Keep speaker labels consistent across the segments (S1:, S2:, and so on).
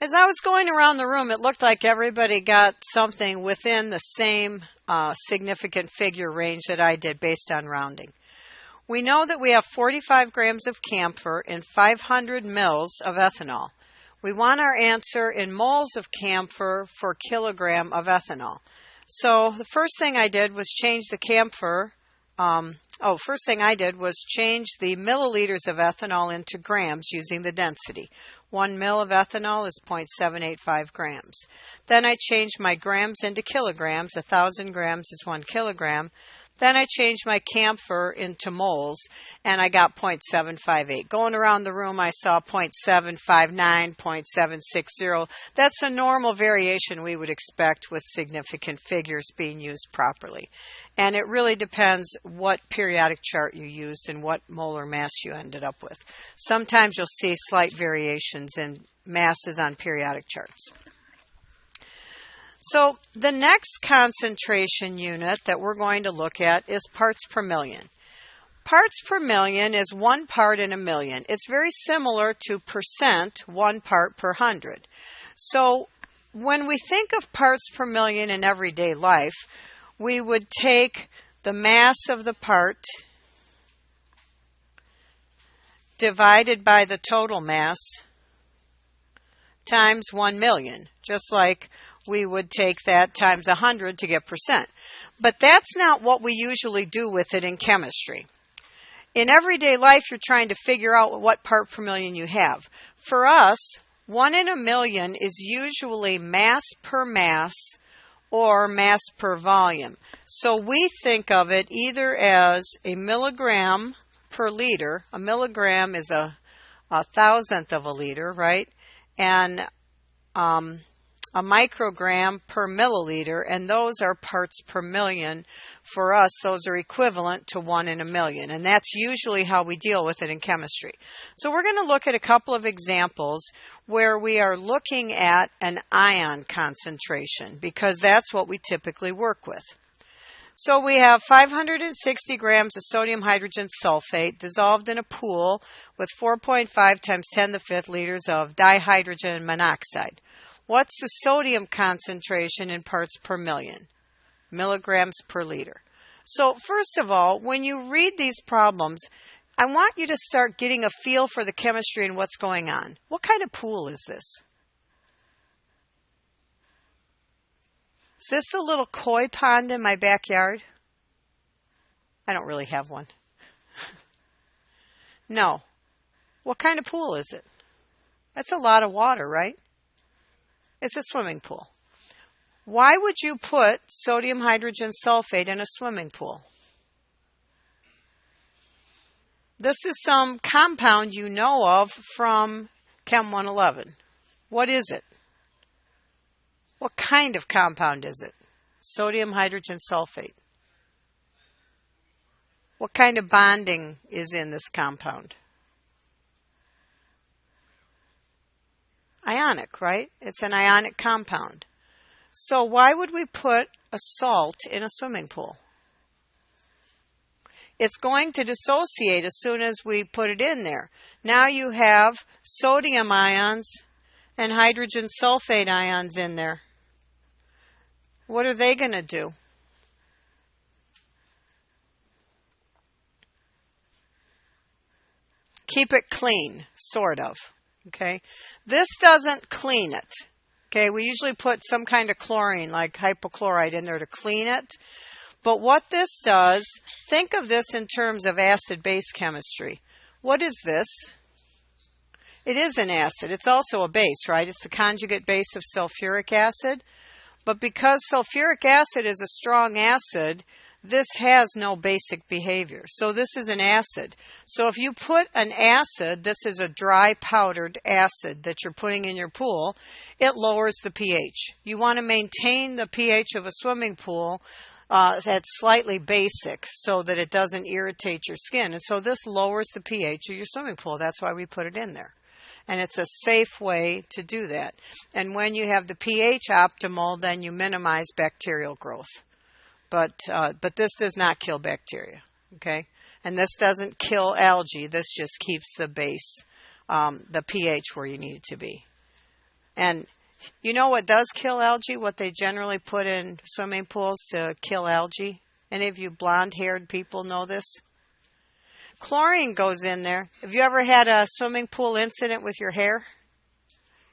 S1: As I was going around the room, it looked like everybody got something within the same significant figure range that I did based on rounding. We know that we have 45 grams of camphor in 500 mils of ethanol. We want our answer in moles of camphor per kilogram of ethanol. So the first thing I did was change the camphor. First thing I did was change the milliliters of ethanol into grams using the density. 1 mil of ethanol is 0.785 grams. Then I changed my grams into kilograms. 1,000 grams is 1 kilogram. Then I changed my camphor into moles, and I got 0.758. Going around the room, I saw 0.759, 0.760. That's a normal variation we would expect with significant figures being used properly. And it really depends what periodic chart you used and what molar mass you ended up with. Sometimes you'll see slight variations in masses on periodic charts. So the next concentration unit that we're going to look at is parts per million. Parts per million is 1 part in a million. It's very similar to percent, 1 part per 100. So when we think of parts per million in everyday life, we would take the mass of the part divided by the total mass times 1 million, just like we would take that times 100 to get percent. But that's not what we usually do with it in chemistry. In everyday life, you're trying to figure out what part per million you have. For us, 1 in a million is usually mass per mass or mass per volume. So we think of it either as a milligram per liter. A milligram is a thousandth of a liter, right? And a microgram per milliliter, and those are parts per million. For us, those are equivalent to 1 in a million, and that's usually how we deal with it in chemistry. So we're going to look at a couple of examples where we are looking at an ion concentration, because that's what we typically work with. So we have 560 grams of sodium hydrogen sulfate dissolved in a pool with 4.5 times 10 to the 5th liters of dihydrogen monoxide. What's the sodium concentration in parts per million? Milligrams per liter. So first of all, when you read these problems, I want you to start getting a feel for the chemistry and what's going on. What kind of pool is this? Is this the little koi pond in my backyard? I don't really have one. No. What kind of pool is it? That's a lot of water, right? It's a swimming pool. Why would you put sodium hydrogen sulfate in a swimming pool? This is some compound you know of from Chem 111. What is it? What kind of compound is it? Sodium hydrogen sulfate. What kind of bonding is in this compound? Ionic, right? It's an ionic compound. So why would we put a salt in a swimming pool? It's going to dissociate as soon as we put it in there. Now you have sodium ions and hydrogen sulfate ions in there. What are they going to do? Keep it clean, sort of. Okay, this doesn't clean it. Okay, we usually put some kind of chlorine like hypochlorite in there to clean it. But what this does, think of this in terms of acid-base chemistry. What is this? It is an acid. It's also a base, right? It's the conjugate base of sulfuric acid. But because sulfuric acid is a strong acid, this has no basic behavior. So this is an acid. So if you put an acid, this is a dry powdered acid that you're putting in your pool, it lowers the pH. You want to maintain the pH of a swimming pool at slightly basic so that it doesn't irritate your skin. And so this lowers the pH of your swimming pool. That's why we put it in there. And it's a safe way to do that. And when you have the pH optimal, then you minimize bacterial growth. But this does not kill bacteria, okay? And this doesn't kill algae. This just keeps the base, the pH where you need it to be. And you know what does kill algae? What they generally put in swimming pools to kill algae? Any of you blonde-haired people know this? Chlorine goes in there. Have you ever had a swimming pool incident with your hair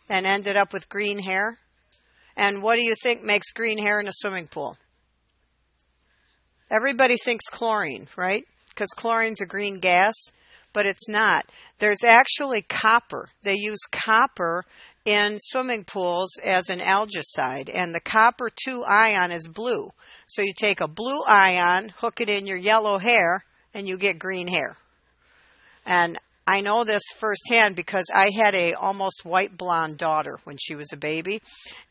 S1: and ended up with green hair? And what do you think makes green hair in a swimming pool? Everybody thinks chlorine, right? Because chlorine's a green gas, but it's not. There's actually copper. They use copper in swimming pools as an algicide, and the copper 2 ion is blue. So you take a blue ion, hook it in your yellow hair, and you get green hair. And I know this firsthand because I had a almost white blonde daughter when she was a baby,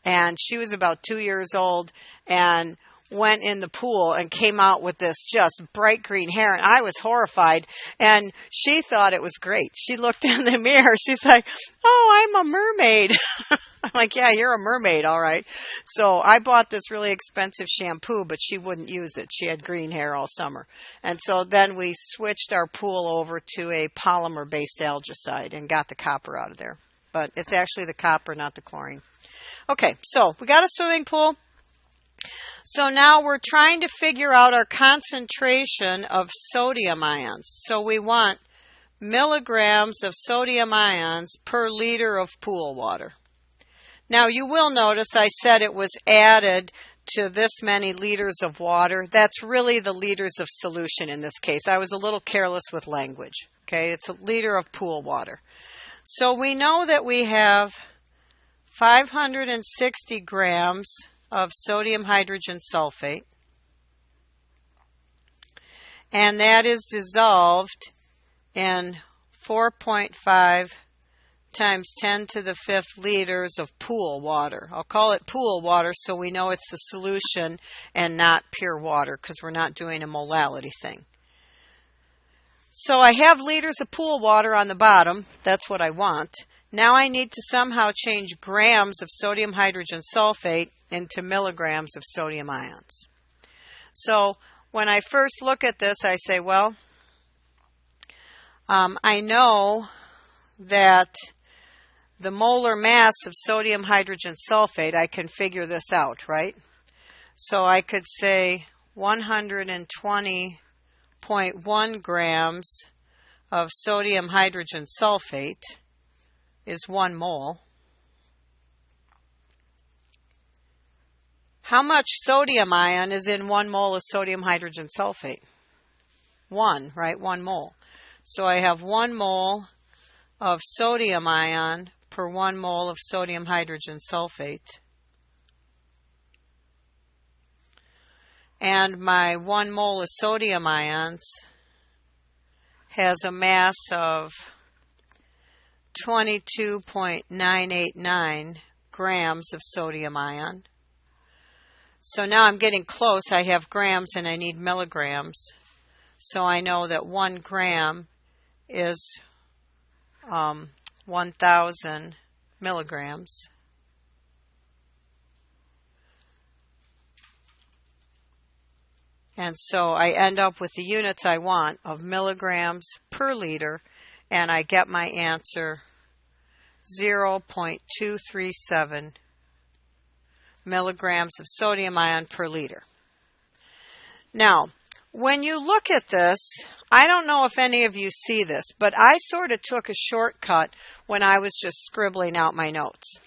S1: and she was about 2 years old and went in the pool and came out with this just bright green hair, and I was horrified, and she thought it was great. She looked in the mirror, she's like, "Oh, I'm a mermaid." I'm like, "Yeah, you're a mermaid, all right." So I bought this really expensive shampoo, but she wouldn't use it. She had green hair all summer. And so then we switched our pool over to a polymer-based algicide and got the copper out of there. But it's actually the copper, not the chlorine. Okay, so we got a swimming pool. So now we're trying to figure out our concentration of sodium ions. So we want milligrams of sodium ions per liter of pool water. Now you will notice I said it was added to this many liters of water. That's really the liters of solution in this case. I was a little careless with language. Okay, it's a liter of pool water. So we know that we have 560 grams of sodium hydrogen sulfate, and that is dissolved in 4.5 times 10 to the 5th liters of pool water. I'll call it pool water so we know it's the solution and not pure water, because we're not doing a molality thing. So I have liters of pool water on the bottom. That's what I want. Now I need to somehow change grams of sodium hydrogen sulfate into milligrams of sodium ions. So when I first look at this, I say, well, I know that the molar mass of sodium hydrogen sulfate, I can figure this out, right? So I could say 120.1 grams of sodium hydrogen sulfate is 1 mole. How much sodium ion is in 1 mole of sodium hydrogen sulfate? 1, right? 1 mole. So I have 1 mole of sodium ion per 1 mole of sodium hydrogen sulfate. And my 1 mole of sodium ions has a mass of 22.989 grams of sodium ion. So now I'm getting close. I have grams and I need milligrams. So I know that 1 gram is 1,000 milligrams. And so I end up with the units I want of milligrams per liter, and I get my answer 0.237 milligrams of sodium ion per liter. Now, when you look at this, I don't know if any of you see this, but I sort of took a shortcut when I was just scribbling out my notes.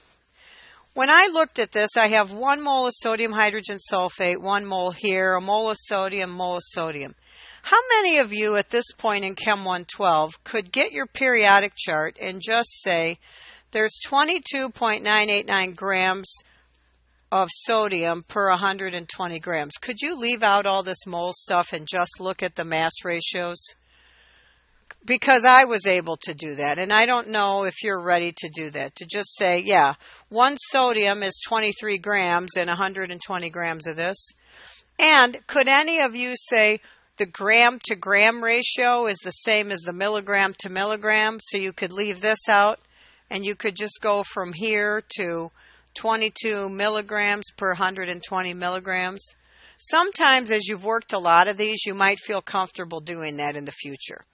S1: When I looked at this, I have 1 mole of sodium hydrogen sulfate, 1 mole here, a mole of sodium, mole of sodium. How many of you at this point in Chem 112 could get your periodic chart and just say there's 22.989 grams of sodium per 120 grams? Could you leave out all this mole stuff and just look at the mass ratios? Because I was able to do that, and I don't know if you're ready to do that, to just say, yeah, 1 sodium is 23 grams and 120 grams of this. And could any of you say the gram to gram ratio is the same as the milligram to milligram, so you could leave this out and you could just go from here to 22 milligrams per 120 milligrams? Sometimes as you've worked a lot of these, you might feel comfortable doing that in the future.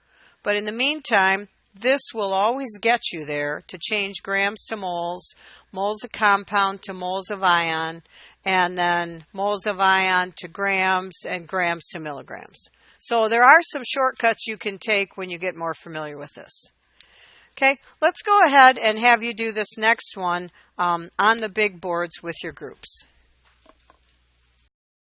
S1: But in the meantime, this will always get you there to change grams to moles, moles of compound to moles of ion, and then moles of ion to grams and grams to milligrams. So there are some shortcuts you can take when you get more familiar with this. Okay, let's go ahead and have you do this next one on the big boards with your groups.